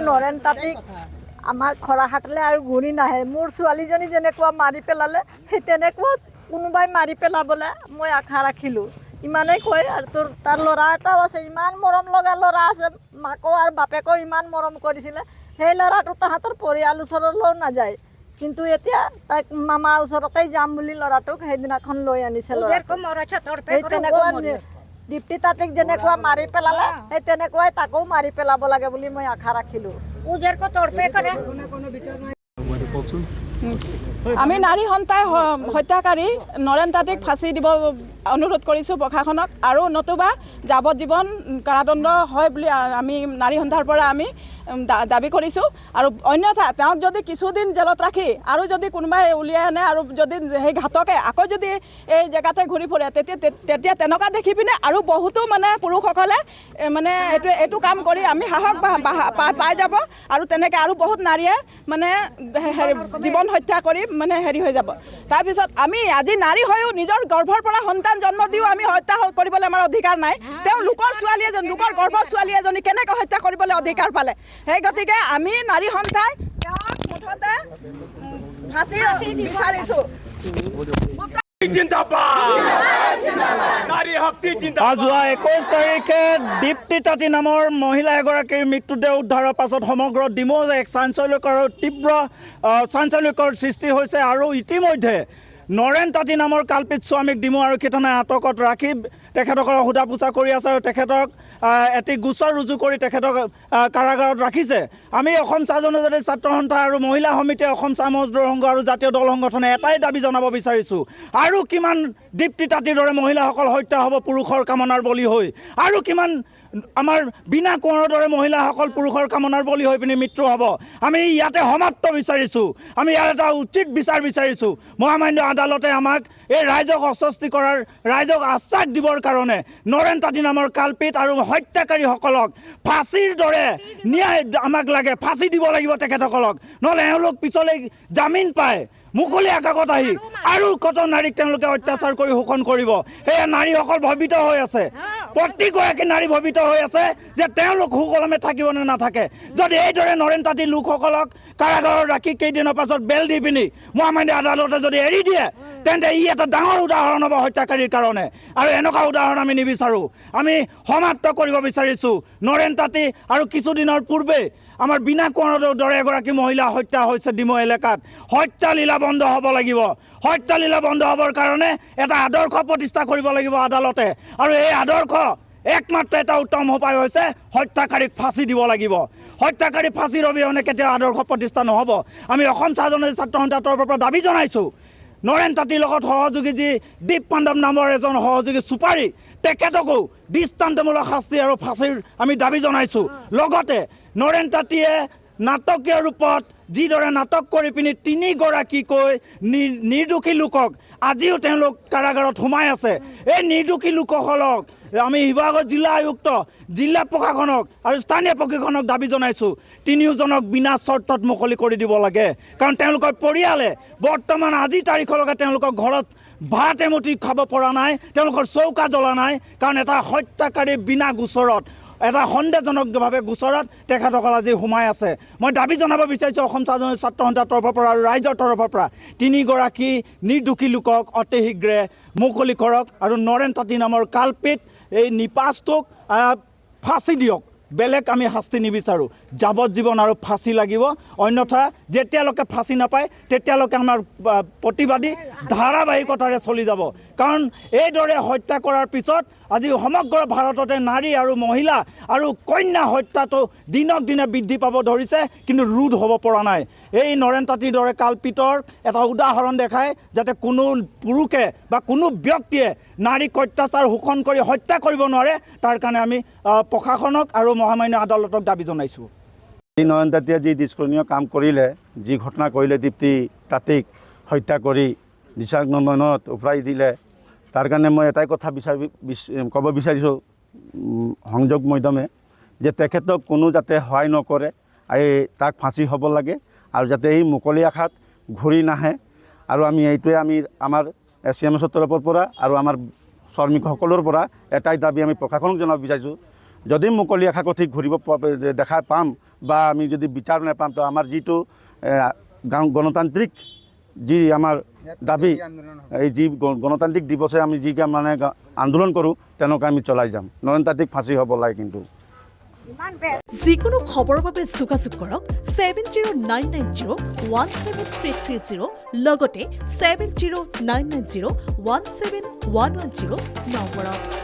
নৰেন তাঁতীক আমাৰ খৰাহাটলৈ আৰু ঘূৰি নাহে। মোৰ ছোৱালীজনী যেনেকুৱা মাৰি পেলালে সেই তেনেকুৱা কোনোবাই মাৰি পেলাবলৈ মই আশা ৰাখিলোঁ। ইমানেই কয়। আৰু তাৰ ল'ৰা এটাও আছে, ইমান মৰম লগা ল'ৰা আছে, মাকো আৰু বাপেকো ইমান মৰম কৰিছিলে। সেই ল'ৰাটো তাহাঁতৰ পৰিয়াল ওচৰলৈও নাযায়, কিন্তু এতিয়া তাইক মামা ওচৰতেই যাম বুলি ল'ৰাটোক সেইদিনাখন লৈ আনিছে। সেই তেনেকুৱা দীপ্তি তাঁতীক যেনেকুৱা মাৰি পেলালে সেই তেনেকুৱাই তাকো মাৰি পেলাব লাগে বুলি মই আশা ৰাখিলোঁ। আমি নাৰী হত্যাকাৰী নৰেন তাঁতীক ফাঁচি দিব অনুৰোধ কৰিছোঁ প্ৰশাসনক, আৰু নতুবা যাৱজ্জীৱন কাৰাদণ্ড হয় বুলি আমি নাৰী সন্থাৰ পৰা আমি দাবী কৰিছোঁ। আৰু অন্যথা তেওঁক যদি কিছুদিন জেলত ৰাখি আৰু যদি কোনোবাই উলিয়াই আনে আৰু যদি সেই ঘাতকে আকৌ যদি এই জেগাতে ঘূৰি ফুৰে তেতিয়া তেনেকুৱা দেখি পিনে আৰু বহুতো মানে পুৰুষসকলে মানে এইটো কাম কৰি আমি সাহস পাই যাব, আৰু তেনেকৈ আৰু বহুত নাৰীয়ে মানে জীৱন হত্যা কৰি মানে হেৰি হৈ যাব। তাৰপিছত আমি আজি নাৰী হৈও নিজৰ গৰ্ভৰ পৰা সন্তান জন্ম দিও আমি হত্যা কৰিবলৈ আমাৰ অধিকাৰ নাই। তেওঁ লোকৰ ছোৱালী এজনী, লোকৰ গৰ্ভৰ ছোৱালী এজনী কেনেকৈ হত্যা কৰিবলৈ অধিকাৰ পালে? সেই গতিকে আমি নাৰী সন্থাই তেওঁক মুঠতে ফাঁচি বিচাৰিছোঁ। যোৱা 21 তাৰিখে দীপ্তি তাঁতী নামৰ মহিলা এগৰাকীৰ মৃতদেহ উদ্ধাৰৰ পাছত সমগ্ৰ ডিমৌ এক চাঞ্চল্যকৰ আৰু তীব্ৰ চাঞ্চল্যকৰ সৃষ্টি হৈছে। আৰু ইতিমধ্যে নৰেন তাঁতী নামৰ কাল্পিত স্বামীক ডিমৌ আৰক্ষী থানাই আটকত ৰাখি তেখেতসকলক সোধা পোছা কৰি আছে আৰু তেখেতক এটি গোচৰ ৰুজু কৰি তেখেতক কাৰাগাৰত ৰাখিছে। আমি অসম চাহ জনজাতি ছাত্ৰ সন্থা আৰু মহিলা সমিতিয়ে অসম চাহ মজদুৰ সংঘ আৰু জাতীয় দল সংগঠনে এটাই দাবী জনাব বিচাৰিছোঁ, আৰু কিমান দীপ্তি তাঁতীৰ দৰে মহিলাসকল হত্যা হ'ব পুৰুষৰ কামনাৰ বলি হৈ, আৰু কিমান আমাৰ বিনা কোঁৱৰৰ দৰে মহিলাসকল পুৰুষৰ কামনাৰ বলি হৈ পিনি মৃত্যু হ'ব। আমি ইয়াতে সমাপ্ত বিচাৰিছোঁ। আমি ইয়াত এটা উচিত বিচাৰ বিচাৰিছোঁ। মহামান্য আদালতে আমাক এই ৰাইজক অস্বস্তি কৰাৰ, ৰাইজক আশ্বাস দিবৰ কাৰণে নৰেন তাঁতী নামৰ কাল্পিত আৰু হত্যাকাৰীসকলক ফাঁচীৰ দৰে ন্যায় আমাক লাগে, ফাঁচি দিব লাগিব তেখেতসকলক, নহ'লে এওঁলোক পিছলৈ জামিন পায় মুকলি আকাশত আহি আৰু কত নাৰীক তেওঁলোকে অত্যাচাৰ কৰি শোষণ কৰিব। সেয়ে নাৰীসকল ভয়ভীত হৈ আছে, প্ৰতিগৰাকী নাৰী ভয়ভীত হৈ আছে যে তেওঁলোক সুকলমে থাকিব নে নাথাকে। যদি এইদৰে নৰেন তাঁতী লোকসকলক কাৰাগাৰত ৰাখি কেইদিনৰ পাছত বেল দি পিনি মহামান্য আদালতে যদি এৰি দিয়ে তেন্তে ই এটা ডাঙৰ উদাহৰণ হ'ব হত্যাকাৰীৰ কাৰণে, আৰু এনেকুৱা উদাহৰণ আমি নিবিচাৰোঁ। আমি সমাপ্ত কৰিব বিচাৰিছোঁ নৰেন তাঁতী আৰু কিছুদিনৰ পূৰ্বে আমাৰ বিনা কোঁৱৰৰ দৰে এগৰাকী মহিলা হত্যা হৈছে ডিমৌ এলেকাত। হত্যালীলা বন্ধ হ'ব লাগিব। হত্যালীলা বন্ধ হ'বৰ কাৰণে এটা আদৰ্শ প্ৰতিষ্ঠা কৰিব লাগিব আদালতে, আৰু এই আদৰ্শ একমাত্ৰ এটা উত্তম উপায় হৈছে হত্যাকাৰীক ফাঁচি দিব লাগিব। হত্যাকাৰী ফাঁচিৰ অবিহনে কেতিয়াও আদৰ্শ প্ৰতিষ্ঠা নহ'ব। আমি অসম চাহ জনজাতি ছাত্ৰ সন্থাৰ তৰফৰ পৰা দাবী জনাইছোঁ, নৰেন তাঁতীৰ লগত সহযোগী যি দীপ পাণ্ডৱ নামৰ এজন সহযোগী চুপাৰী, তেখেতকো দৃষ্টান্তমূলক শাস্তি আৰু ফাঁচিৰ আমি দাবী জনাইছোঁ। লগতে নৰেন তাঁতীয়ে নাটকীয় ৰূপত যিদৰে নাটক কৰি পিনি 3গৰাকীকৈ নিৰ্দোষী লোকক আজিও তেওঁলোক কাৰাগাৰত সোমাই আছে, এই নিৰ্দোষী লোকসকলক আমি শিৱসাগৰ জিলা আয়ুক্ত, জিলা প্ৰশাসনক আৰু স্থানীয় প্ৰশাসনক দাবী জনাইছোঁ, তিনিওজনক বিনা চৰ্তত মুকলি কৰি দিব লাগে। কাৰণ তেওঁলোকৰ পৰিয়ালে বৰ্তমান আজিৰ তাৰিখলৈকে তেওঁলোকৰ ঘৰত ভাত এমুঠি খাব পৰা নাই, তেওঁলোকৰ চৌকা জ্বলা নাই, কাৰণ এটা হত্যাকাৰী বিনা গোচৰত, এটা সন্দেহজনকভাৱে গোচৰত তেখেতসকল আজি সোমাই আছে। মই দাবী জনাব বিচাৰিছোঁ অসম চাহ জনজাতি ছাত্ৰ সন্থাৰ তৰফৰ পৰা আৰু ৰাইজৰ তৰফৰ পৰা 3গৰাকী নিৰ্দোষী লোকক অতি শীঘ্ৰে মুকলি কৰক, আৰু নৰেন তাঁতী নামৰ কাল্পিত এই নিপাজটোক ফাঁচি দিয়ক। বেলেগ আমি শাস্তি নিবিচাৰোঁ, যাৱজ্জীৱন আৰু ফাঁচি লাগিব। অন্যথা যেতিয়ালৈকে ফাঁচি নাপায় তেতিয়ালৈকে আমাৰ প্ৰতিবাদী ধাৰাবাহিকতাৰে চলি যাব। কাৰণ এইদৰে হত্যা কৰাৰ পিছত আজি সমগ্ৰ ভাৰততে নাৰী আৰু মহিলা আৰু কন্যা হত্যাটো দিনক দিনে বৃদ্ধি পাব ধৰিছে, কিন্তু ৰোধ হ'ব পৰা নাই। এই নৰেন তাঁতীৰ দৰে কাল্পিতৰ এটা উদাহৰণ দেখায় যাতে কোনো পুৰুষে বা কোনো ব্যক্তিয়ে নাৰীক অত্যাচাৰ শোষণ কৰি হত্যা কৰিব নোৱাৰে, তাৰ কাৰণে আমি প্ৰশাসনক আৰু মহামান্য আদালতক দাবী জনাইছোঁ। নৰেন তাঁতীয়ে যি দৃষ্কৰণীয় কাম কৰিলে, যি ঘটনা কৰিলে, দীপ্তি তাঁতীক হত্যা কৰি দিচাংনন্দনত উফৰাই দিলে, তাৰ কাৰণে মই এটাই কথা ক'ব বিচাৰিছোঁ সংযোগ মাধ্যমে, যে তেখেতক কোনো যাতে সহায় নকৰে, তাক ফাঁচি হ'ব লাগে, আৰু যাতে এই মুকলি আশাত ঘূৰি নাহে। আৰু আমি এইটোৱে আমাৰ CMSৰ তৰফৰ পৰা আৰু আমাৰ শ্ৰমিকসকলৰ পৰা এটাই দাবী আমি প্ৰশাসনক জনাব বিচাৰিছোঁ, যদি মুকলি আশা ঠিক ঘূৰিব দেখা পাম বা আমি যদি বিচাৰ নাপাম তো আমাৰ যিটো গণতান্ত্ৰিক যি আমাৰ দাবী এই যি গণতান্ত্ৰিক দিৱসে আমি যি মানে আন্দোলন কৰোঁ তেনেকুৱা আমি চলাই যাম নয়ন তাঁতীক ফাঁচি হ'ব লাগে কিন্তু যিকোনো খবৰৰ বাবে যোগাযোগ কৰক 7099017330 লগতে 7099017110 নম্বৰত